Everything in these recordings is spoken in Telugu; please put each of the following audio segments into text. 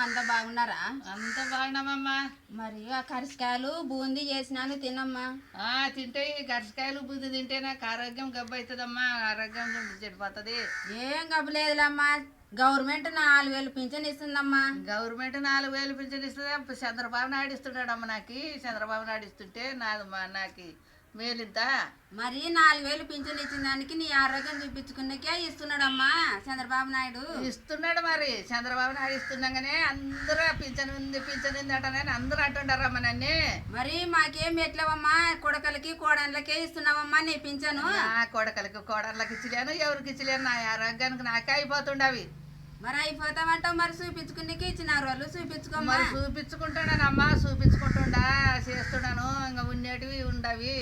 అంత బాగున్నారా? అంత బాగున్నామమ్మా. మరి ఆ కరిసకాయలు బూందీ చేసినాను తినమ్మా. తింటే ఈ కరిసకాయలు బుద్ధి తింటే నాకు ఆరోగ్యం గబ్బు అవుతుందమ్మా. ఆరోగ్యం చెడిపోతుంది. ఏం గబ్బలేదులమ్మా. గవర్నమెంట్ 4,000 పింఛన్ ఇస్తుందమ్మా. గవర్నమెంట్ 4,000 పింఛన్ ఇస్తుంది. చంద్రబాబు నాయుడు ఇస్తున్నాడమ్మా. నాకు చంద్రబాబు నాయుడు ఇస్తుంటే నాకు మేలింత. మరి 4,000 పింఛన్ ఇచ్చిన దానికి నీ ఆరోగ్యం చూపించుకున్నకే ఇస్తున్నాడమ్మా చంద్రబాబు నాయుడు. ఇస్తున్నాడు. మరి చంద్రబాబు నాయుడు ఇస్తున్నాగానే అందరూ పింఛన్ ఉంది అంటానని అందరూ అంటుండారమ్మా నన్ను. మరి మాకేం ఎట్లవమ్మా? కొడకలకి కోడళ్ళకే ఇస్తున్నావమ్మా నీ పింఛను. కొడకలకి కోడళ్ళకి ఇచ్చలేను, ఎవరికి ఇచ్చలేను. నా ఆరోగ్యానికి నాకే అయిపోతుండవి. మరి అయిపోతామంటావు. మరి చూపించుకునేకి ఇచ్చినారు వాళ్ళు. చూపించుకోమ్మా. మరి చూపించుకుంటున్నానమ్మా. చూపించుకుంటుండా చేస్తున్నాను. ఇంకా ఉండేటివి ఉండవి.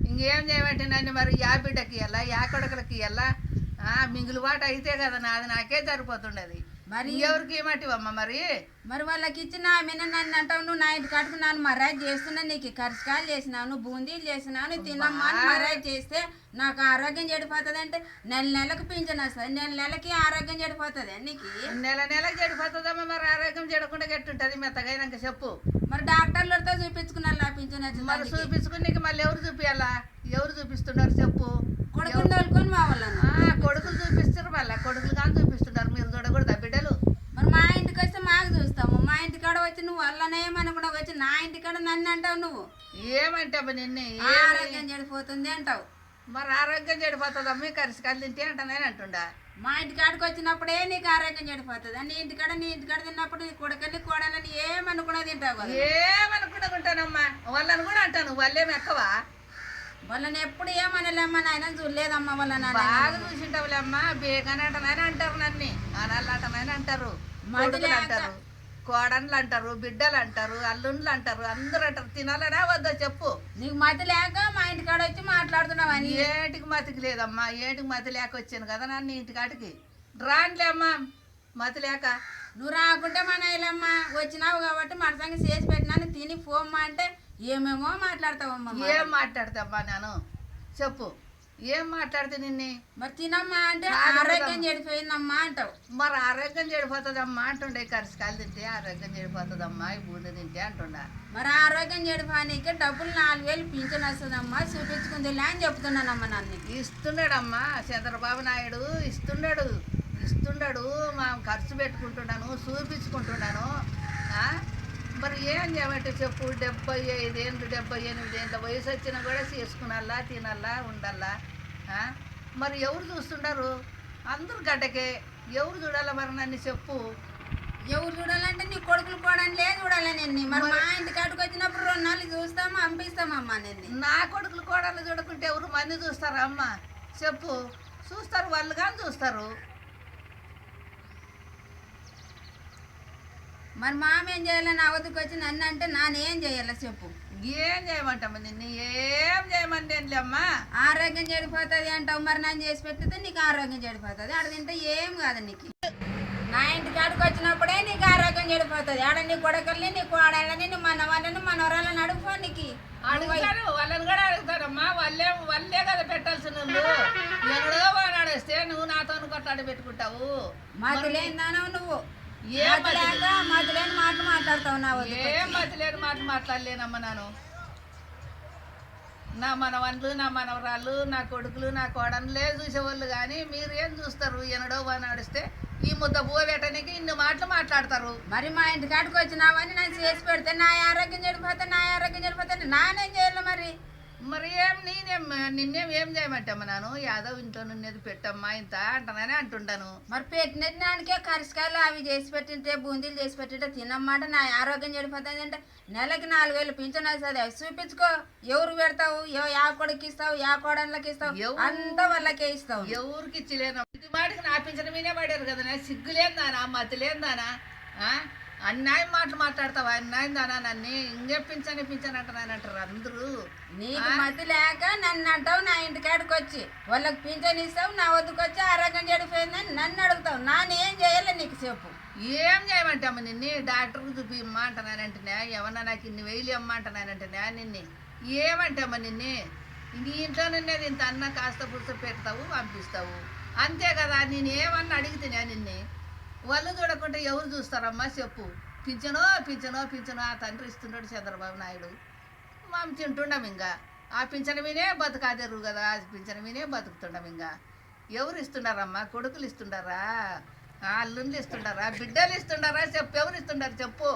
ఇంకేం చేయమంటే నన్ను మరి యా బిడ్డకి ఇవ్వాలా, యా కొడకలకి ఇవ్వాలా? మిగులుబాటు అయితే కదా నాది నాకే సరిపోతుండేది. మరి ఎవరికి ఏమంటివమ్మా? మరి వాళ్ళకి ఇచ్చిన ఆమెను నన్ను అంటావు. నువ్వు నా ఇంటి కట్టుకున్నాను మర్యాద చేస్తున్నా, నీకు కరిసకాయలు చేసినాను, బూందీలు చేసినాను, తినమ్మా అని మర్యాద చేస్తే నాకు ఆరోగ్యం చెడిపోతుంది అంటే నెలకు పింఛన్ వస్తుంది. నెలకి ఆరోగ్యం చెడిపోతుంది నీకు. నెలకు చెడిపోతుందమ్మా. మరి ఆరోగ్యం చెడకుండా గట్టుంటది మెత్తగైనాక చెప్పు. మరి డాక్టర్లతో చూపించుకున్నారు నా పింఛన్ వచ్చింది. మరి చూపించుకుని మళ్ళీ ఎవరు చూపించాలా? ఎవరు చూపిస్తున్నారు చెప్పు? కొడుకులు తోలుకొని మా వాళ్ళను. కొడుకులు చూపిస్తారు. మళ్ళీ కొడుకులు కానీ చూపిస్తున్నారు. మీరు చూడకూడదా బిడ్డలు? మరి మా ఇంటికి వస్తే మాకు చూస్తాము. మా ఇంటికాడ వచ్చి నువ్వు వాళ్ళనే ఏమనుకున్నా వచ్చి నా ఇంటికాడ నన్ను అంటావు. నువ్వు ఏమంటావు? నిన్ను ఆరోగ్యం చెడిపోతుంది అంటావు. మరి ఆరోగ్యం చెడిపోతుందమ్మా. కరిసకాయలు తింటే అంటానని అంటుండా. మా ఇంటికాడికి వచ్చినప్పుడే నీకు ఆరోగ్యం చెడిపోతుంది. నీ ఇంటికాడ తిన్నప్పుడు నీ కొడుకల్ని కోడలని ఏమనుకున్నా తింటావు కదా. ఏమనుకుంటానమ్మా. వాళ్ళని కూడా అంటాను. వాళ్ళేమి ఎక్కవా? వాళ్ళని ఎప్పుడు ఏమనలేమ్మా. నాయన చూడలేదమ్మా. వాళ్ళని బాగా చూసింటావులేమ్మా. బేగాని అంటనని అంటారు. నన్ను అనాళ్ళు అంటనని అంటారు. మదులు అంటారు, కోడన్లు అంటారు, బిడ్డలు అంటారు, అల్లుండ్లు అంటారు. అందరూ అంటారు. తినాలనా వద్దా చెప్పు? నీకు మతి లేక మా ఇంటికాడ వచ్చి మాట్లాడుతున్నావు అని. ఏటికి మతికి లేదమ్మా. ఏటికి మతి లేక వచ్చాను కదా నన్ను ఇంటికాడికి. రానులేమ్మా మతి లేక. నువ్వు రాకుంటే మా నాయలమ్మా వచ్చినావు కాబట్టి మరసంగా చేసి పెట్టినాను తిని పోమ్మా అంటే ఏమేమో మాట్లాడతావమ్మా. ఏం మాట్లాడతామ్మా నేను చెప్పు? ఏం మాట్లాడితే నిన్ను? మరి తినమ్మా అంటే ఆరోగ్యం చెడిపోయిందమ్మా అంటావు. మరి ఆరోగ్యం చెడిపోతుందమ్మా అంటుండే. కరిసకాయలు తింటే ఆరోగ్యం చెడిపోతుందమ్మా. ఈ బూందీ తింటే అంటుండా. మరి ఆరోగ్యం చెడిపోనీకి డబ్బులు 4,000 పింఛన్ వస్తుందమ్మా. చూపించుకుందిలే అని చెప్తున్నానమ్మా. నన్ను ఇస్తున్నాడమ్మా చంద్రబాబు నాయుడు. ఇస్తున్నాడు. మా ఖర్చు పెట్టుకుంటున్నాను, చూపించుకుంటున్నాను. మరి ఏం చేయమంటే చెప్పు? 75 ఏళ్ళు 78 ఏళ్ళ వయసు వచ్చినా కూడా చేసుకునాలా, తినాలా, ఉండాలా. మరి ఎవరు చూస్తుండారు? అందరు గడ్డకే. ఎవరు చూడాలా మరి నన్ను చెప్పు? ఎవరు చూడాలంటే నీ కొడుకులు కోడనిలే చూడాలి నిన్ను. మరి మా ఇంటి కాడికి వచ్చినప్పుడు 2 నాళ్ళు చూస్తాము, పంపిస్తామమ్మా నిన్ను. నా కొడుకులు కోడలు చూడకుంటే ఎవరు మంది చూస్తారా అమ్మా చెప్పు? చూస్తారు. వాళ్ళు కానీ చూస్తారు. మరి మామ ఏం చేయాలి? నా వద్దకు వచ్చి నన్ను అంటే నానేం చేయాలి చెప్పు? ఏం చేయమంటాము నిన్ను? ఏం చేయమంటే అమ్మా ఆరోగ్యం చెడిపోతుంది అంటావు. మరి నన్ను చేసి పెట్టితే నీకు ఆరోగ్యం చెడిపోతుంది. ఆడ తింటే ఏం కాదు నీకు. నా ఇంటి కాడికి వచ్చినప్పుడే నీకు ఆరోగ్యం చెడిపోతుంది. ఆడ నీ కొడకల్ని, నీ కోడళ్ళని, నీ మనవాళ్ళని, మనవరాళ్ళని అడుగుపో. నీకు అడుగుతారు. వాళ్ళని కూడా అడుగుతారమ్మా. వాళ్ళే కదా పెట్టాల్సిన వాళ్ళు. ఎక్కడో వాడు అడిస్తే నువ్వు నాతో కొట్టాడి పెట్టుకుంటావు. మతిలేదానవు నువ్వు. మతిలేని మాటలు మాట్లాడతావు. ఏం మతిలేని మాటలు మాట్లాడలేనమ్మా. నా మనవన్లు, నా మనవరాళ్ళు, నా కొడుకులు, నా కోడన్లే చూసేవాళ్ళు. కానీ మీరు ఏం చూస్తారు? ఎనడో వాడు నడిస్తే ఈ ముద్ద పువ్వు పెట్టడానికి ఇన్ని మాటలు మాట్లాడతారు. మరి మా ఇంటి కాడికి వచ్చినావని నేను చేసి పెడితే నా ఆరోగ్యం చెడిపోతే నానేం చేయాలి? మరి నిన్నేం ఏం చేయమంటమ్మా? యాదవ్ ఇంట్లో నున్నది పెట్టమ్మా ఇంత అంటానని అంటుంటాను. మరి పెట్టినకే కరిసకాయలు అవి చేసి పెట్టింటే, బూందీలు చేసి పెట్టింటే తినమ్మాట. నా ఆరోగ్యం చెడిపోతుంది అంటే నెలకి 4,000 పింఛన్ వస్తుంది. అవి చూపించుకో. ఎవరు పెడతావు? యా కొడుకు ఇస్తావు, యా కోడళ్ళకి ఇస్తావు, అంతా వాళ్ళకే ఇస్తావు. ఎవరికి ఇచ్చలేను. ఇది మాటికి నా పింఛన్ మీనే పడారు కదా. సిగ్గులేందానా, మతి లేదానా? అన్యాయం మాటలు మాట్లాడతావా? అన్యాయం దానా? నన్ను ఇంకెప్పించని అంటారు అందరూ. నీకు మతి లేక నన్ను అంటావు. నా ఇంటికాడికి వచ్చి వాళ్ళకి పింఛన్ ఇస్తావు, నా వద్దకు వచ్చి ఆరోగ్యం చెడిపోయిందని నన్ను అడుగుతావు. నానేం చేయాలి నీకు చెప్పు? ఏం చేయమంటాము నిన్ను? డాక్టర్కి చూపిమ్మా అంటున్నానంటేనే, ఏమన్నా నాకు ఇన్ని వేలు ఇమ్మ అంటున్నానంటేనే నిన్ను ఏమంటామా? నీ ఇంట్లో నిన్నేది ఇంత అన్న కాస్త పురుస పెడతావు, పంపిస్తావు. అంతే కదా. నేను ఏమన్నా అడిగితేనే నిన్ను వాళ్ళు చూడకుంటే ఎవరు చూస్తారమ్మా చెప్పు. పింఛనో పింఛనో పింఛనో ఆ తండ్రి ఇస్తున్నాడు చంద్రబాబు నాయుడు, మేము తింటున్నాం. ఇంకా ఆ పింఛన మీనే బతకాదేరు కదా, ఆ పింఛన మీనే బతుకుతున్నాం. ఇంకా ఎవరు ఇస్తున్నారమ్మా? కొడుకులు ఇస్తున్నారా, అల్లుళ్ళు ఇస్తున్నారా, బిడ్డలు ఇస్తున్నారా? చెప్పు, ఎవరు ఇస్తున్నారు చెప్పు.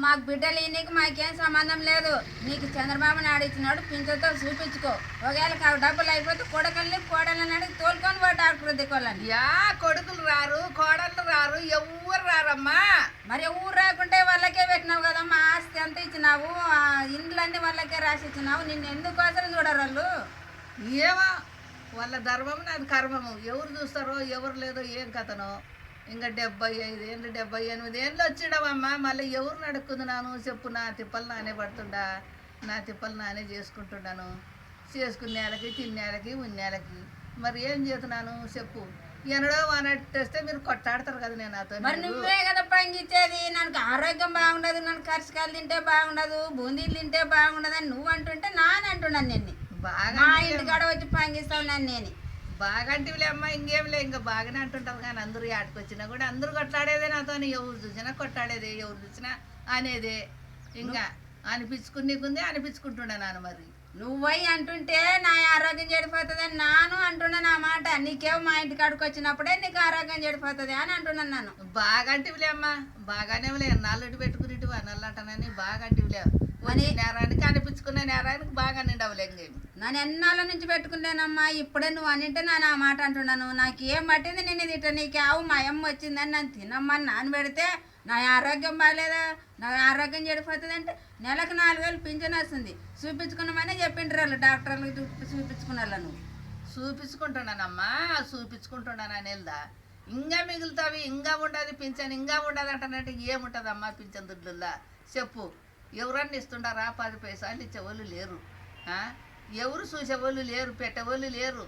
మాకు బిడ్డలు నీకు మాకేం సంబంధం లేదు. నీకు చంద్రబాబు నాయుడు ఇచ్చినాడు, పింఛన్తో చూపించుకో. ఒకవేళ డబ్బులు అయిపోతే కొడకల్ని కోడలని అడిగి తోలుకొని పో డాక్టర్ దిక్కోళ్ళని. యా కొడుకులు రారు, కోడళ్ళు రారు, ఎవరు రారమ్మా. మరి ఊరు రాకుంటే వాళ్ళకే పెట్టినావు కదమ్మా, ఆస్తి అంతా ఇచ్చినావు, ఆ ఇండ్లన్నీ వాళ్ళకే రాసి ఇచ్చినావు. నిన్ను ఎందుకోసం చూడరు వాళ్ళు? ఏమో వాళ్ళ ధర్మం, నాది కర్మము. ఎవరు చూస్తారో ఎవరు లేదో ఏం కథనో. ఇంకా 75 ఏళ్ళు 78 ఏళ్ళు వచ్చినావమ్మా, మళ్ళీ ఎవరు నడుక్కుతున్నాను చెప్పు. నా తిప్పలు నానే పడుతుండా, నా తిప్పలు నానే చేసుకుంటున్నాను. చేసుకునేళ్ళకి తినేళ్ళకి ఉన్నేళ్ళకి మరి ఏం చేస్తున్నాను చెప్పు. ఎన్నడో వానట్టేస్తే మీరు కొట్టాడతారు కదా నేను నాతో. మరి నువ్వే కదా పంగించేది. నాకు ఆరోగ్యం బాగుండదు, నన్ను కరసకాయలు తింటే బాగుండదు, బూందీలు తింటే బాగుండదు అని నువ్వు అంటుంటే నాని అంటున్నాను. నిన్ను బాగా మా ఇంటి కాడ వచ్చి పంగిస్తావు నన్ను. నేను బాగా అంటివిలే అమ్మ, ఇంకేంలే. ఇంకా బాగానే అంటుంటారు కానీ అందరూ ఆటకు వచ్చినా కూడా అందరూ కొట్లాడేదే నాతో. ఎవరు చూసినా కొట్లాడేదే, ఎవరు చూసినా అనేదే. ఇంకా అనిపించుకునేకుంది అనిపించుకుంటున్నాను. మరి నువ్వై అంటుంటే నా ఆరోగ్యం చెడిపోతుంది నాను అంటున్నాను ఆ మాట. నీకేమో మా ఇంటి కాడికి వచ్చినప్పుడే నీకు ఆరోగ్యం చెడిపోతుంది అని అంటున్నాను నేను. బాగా అంటివిలే అమ్మ, బాగానే నల్లుడి పెట్టుకునేటి నల్లంటనని బాగా అంటివిలే. నేరానికి అనిపించుకునే నేరానికి బాగా నిండవలే. ఇంకేమి నన్ను ఎన్నాళ్ళ నుంచి పెట్టుకున్నానమ్మా, ఇప్పుడే నువ్వు అనింటే నేను ఆ మాట అంటున్నాను. నాకు ఏం పట్టింది నేను తింటా, నీకు ఆవు మా అమ్మ వచ్చిందని నన్ను తినమ్మని నానబెడితే నా ఆరోగ్యం బాగాలేదా, నా ఆరోగ్యం చెడిపోతుంది అంటే నెలకు 4000 పింఛన్ వస్తుంది. చూపించుకున్నామని చెప్పిండ్రు వాళ్ళు, డాక్టర్లు చూపించుకున్న వాళ్ళు. నువ్వు చూపించుకుంటున్నానమ్మా, చూపించుకుంటున్నాను అనేదా. ఇంకా మిగులుతావి, ఇంకా ఉండదు పింఛన్, ఇంకా ఉండదు అంటానంటే ఏముంటుందమ్మా పింఛన్ దుడ్డుల్లా చెప్పు. ఎవరన్నా ఇస్తుండారా? 10 పైసలు ఇచ్చేవాళ్ళు లేరు, ఎవరు చూసేవాళ్ళు లేరు, పెట్టేవాళ్ళు లేరు.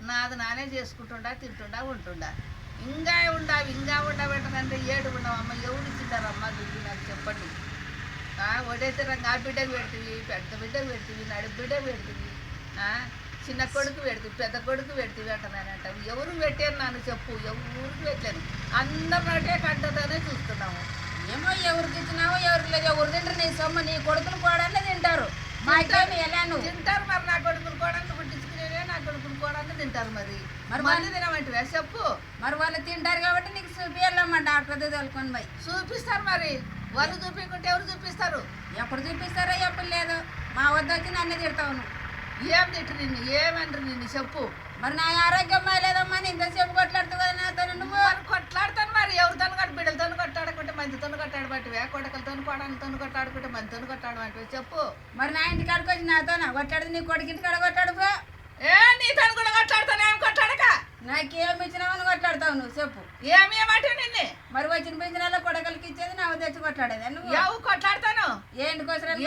నాది నానే చేసుకుంటుండా, తింటుండా, ఉంటుండా. ఇంకా ఉండబెట్టనంటే ఏడు ఉండవమ్మ. ఎవరు ఇచ్చిండారమ్మా దుడ్డు నాకు చెప్పండి. ఒకటైతే రంగు ఆ బిడ్డకు పెడుతుంది, పెద్ద బిడ్డకు పెడుతుంది, నడి బిడ్డకు పెడుతుంది, చిన్న కొడుకు పెడుతుంది, పెద్ద కొడుకు పెడుతుంది అంటానంటావు. ఎవరు పెట్టారు నన్ను చెప్పు. ఎవరికి పెట్టాను, అందరినటే కంటతోనే చూస్తున్నాము. ఏమో ఎవరికి ఇచ్చినావో ఎవరికి లేదు. ఎవరు తింటారు నీ సొమ్ము? నీ కొడుకులు కోడలు తింటారు, మాకేమి ఎలా నువ్వు తింటారు. మరి నా కొడుకులు కోడలు పుట్టించుకునేవే, నా కొడుకులు కోడలు తింటారు. మరి మళ్ళీ తినమంటివే చెప్పు. మరి వాళ్ళు తింటారు కాబట్టి నీకు చూపియాలమ్మా, డాక్టర్ తోలుకొని పోయి చూపిస్తారు. మరి వాళ్ళు చూపించుకుంటే ఎవరు చూపిస్తారు? ఎప్పుడు చూపిస్తారో ఎప్పుడు లేదు. మా వద్ద వచ్చి నన్ను తిడతావు నువ్వు. ఏం తిట్టు నిన్ను, ఏమంటారు నిన్ను చెప్పు. మరి నా ఆరోగ్యం బాగాలేదమ్మా, నేను ఇంతసేపు కొట్లాడుతావు కదా నాతో నువ్వు. మరి కొట్లాడతాను. మరి ఎవరితో కొట్టు, బిడ్డలతో కొట్టాడుకుంటే మంచితో కొట్టాడబట్టివే, కొడకలతో కోడలతో కొట్టాడుకుంటే మంచితో కొట్టాడబట్టివే చెప్పు. మరి నా ఇంటి కాడికి వచ్చి నాతో కొట్టాడు, నీ కొడుకింటి కాడ కొట్టాడు. నీతో కూడా కొట్లాడతాను, ఏం కొట్టాడక. నాకేమి ఇచ్చినావని కొట్లాడతావు నువ్వు చెప్పు. ఏమేమంటే నిన్ను మరి వచ్చిన పింఛనాల్లో కొడకలకి ఇచ్చేది నా తెచ్చి కొట్లాడేది నువ్వు. ఎవరు కొట్లాడతాను? ఏంటికోసం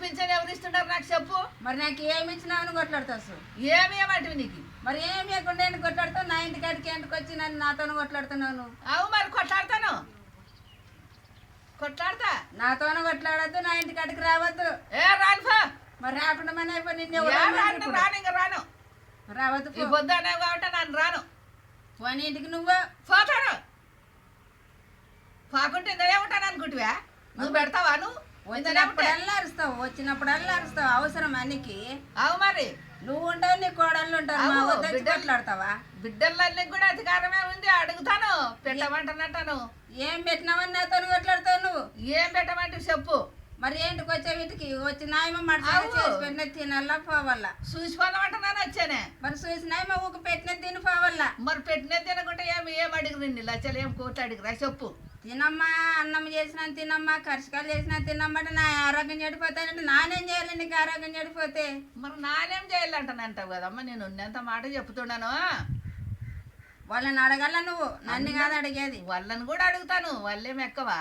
పింఛన్ ఎవరు ఇస్తున్నారు నాకు చెప్పు. మరి నాకు ఏమి ఇచ్చినావని కొట్లాడతావు. ఏమేమంటివి నీకు? మరి ఏమి ఇవ్వకుండా ఏంటి కొట్లాడతావు? నా ఇంటి కాడికి ఎందుకు వచ్చి నన్ను నాతో కొట్లాడుతున్నావు నువ్వు. అవు మరి కొట్లాడతాను, కొట్లాడతా. నాతోనే కొట్లాడద్దు, నా ఇంటి కాడికి రావద్దు. రాను. మరి రాకుండా మన నిన్ను రాను, ఇంకా రాను. రావద్దు. పొద్దునే కాబట్టి నన్ను రాను. పోనీ ఇంటికి నువ్వు పోతాను. పోకుంటే ఇందనే ఉంటాను అనుకుంటువా? నువ్వు పెడతావా? నువ్వు వచ్చినప్పుడల్లా అరుస్తావు అవసరం అన్నికి. అవు మరి నువ్వు ఉంటావు, నీ కోడళ్ళు ఉంటావు, కొట్లాడతావా? బిడ్డలన్నీ కూడా అధికారమే ఉంది, అడుగుతాను. పెట్టమంటానంటాను. ఏం పెట్టినావని నాతో కొట్లాడతావు నువ్వు. ఏం పెట్టమంటే చెప్పు. మరి ఏంటికి వచ్చే వీటికి వచ్చి నాయమ పెట్టిన తినల్లా పోవాలా? చూసిపోదామంటున్నాను వచ్చానే. మరి చూసి నాయమ ఊక పెట్టిన తిని పోవాలా? మరి పెట్టిన తినకుంటే ఏం అడిగిరండి లచ్చలు, ఏం కోట్లు అడిగిరా చెప్పు. తినమ్మా, అన్నం చేసినా తినమ్మా, కరిసకాయలు చేసినా తినమ్మంటే నా ఆరోగ్యం చెడిపోతానంటే నానేం చేయాలి నీకు ఆరోగ్యం చెడిపోతే? మరి నానేం చేయాలంటానంటావు కదమ్మా. నేను ఉన్నంత మాట చెప్తున్నాను. వాళ్ళని అడగల నువ్వు, నన్ను కాదు అడిగేది. వాళ్ళని కూడా అడుగుతాను. వాళ్ళేం ఎక్కవా?